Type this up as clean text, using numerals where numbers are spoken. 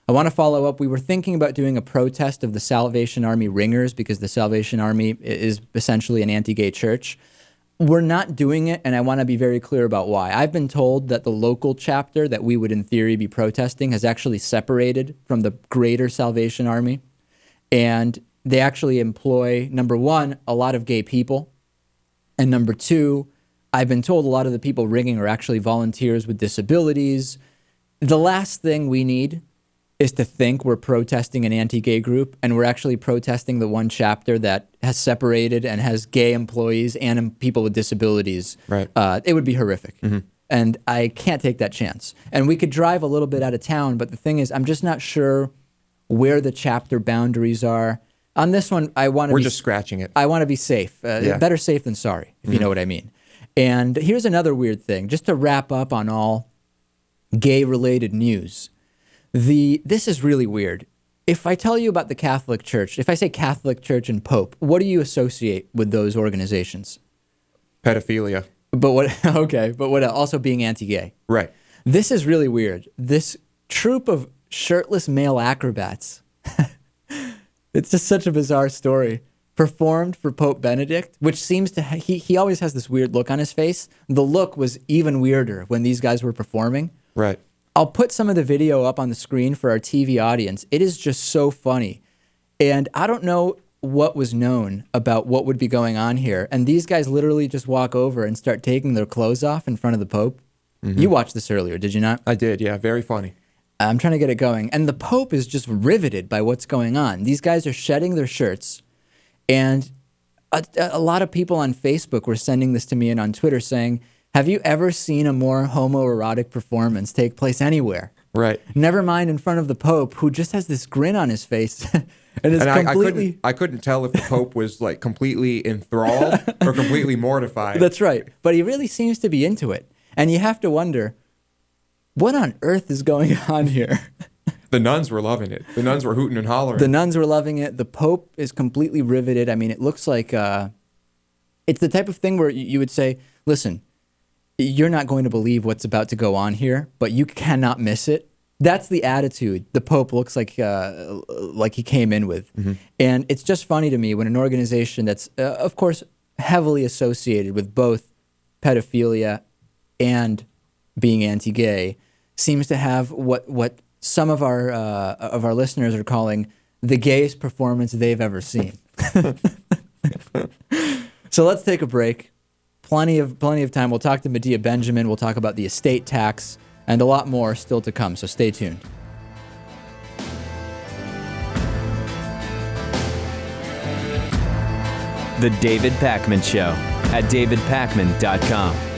I want to follow up. We were thinking about doing a protest of the Salvation Army ringers because the Salvation Army is essentially an anti-gay church. We're not doing it, and I want to be very clear about why. I've been told that the local chapter that we would in theory be protesting has actually separated from the greater Salvation Army, and they actually employ, number one, a lot of gay people, and number two, I've been told a lot of the people ringing are actually volunteers with disabilities. The last thing we need is to think we're protesting an anti-gay group, and we're actually protesting the one chapter that has separated and has gay employees and people with disabilities. Right. It would be horrific. Mm-hmm. And I can't take that chance. And we could drive a little bit out of town, but the thing is, I'm just not sure where the chapter boundaries are. On this one, we're just scratching it. I want to be safe. Better safe than sorry, if you know what I mean. And here's another weird thing, just to wrap up on all gay-related news. This is really weird. If I tell you about the Catholic Church, if I say Catholic Church and Pope, what do you associate with those organizations? Pedophilia. But what? Okay, but what? Also being anti-gay. Right. This is really weird. This troupe of shirtless male acrobats. It's just such a bizarre story. Performed for Pope Benedict, which seems to he always has this weird look on his face. The look was even weirder when these guys were performing. Right. I'll put some of the video up on the screen for our TV audience. It is just so funny. And I don't know what was known about what would be going on here. And these guys literally just walk over and start taking their clothes off in front of the Pope. Mm-hmm. You watched this earlier, did you not? I did, yeah. Very funny. I'm trying to get it going. And the Pope is just riveted by what's going on. These guys are shedding their shirts. And a lot of people on Facebook were sending this to me and on Twitter saying, have you ever seen a more homoerotic performance take place anywhere? Right. Never mind in front of the Pope, who just has this grin on his face. and is completely... I couldn't tell if the Pope was like completely enthralled or completely mortified. That's right. But he really seems to be into it. And you have to wonder, what on earth is going on here? The nuns were loving it. The nuns were hooting and hollering. The nuns were loving it. The Pope is completely riveted. I mean, it looks like it's the type of thing where you would say, listen, you're not going to believe what's about to go on here, but you cannot miss it. That's the attitude the Pope looks like he came in with. Mm-hmm. And it's just funny to me when an organization that's, of course, heavily associated with both pedophilia and being anti-gay seems to have what some of our listeners are calling the gayest performance they've ever seen. So let's take a break. Plenty of time. We'll talk to Medea Benjamin. We'll talk about the estate tax and a lot more still to come. So stay tuned. The David Pakman Show at davidpakman.com.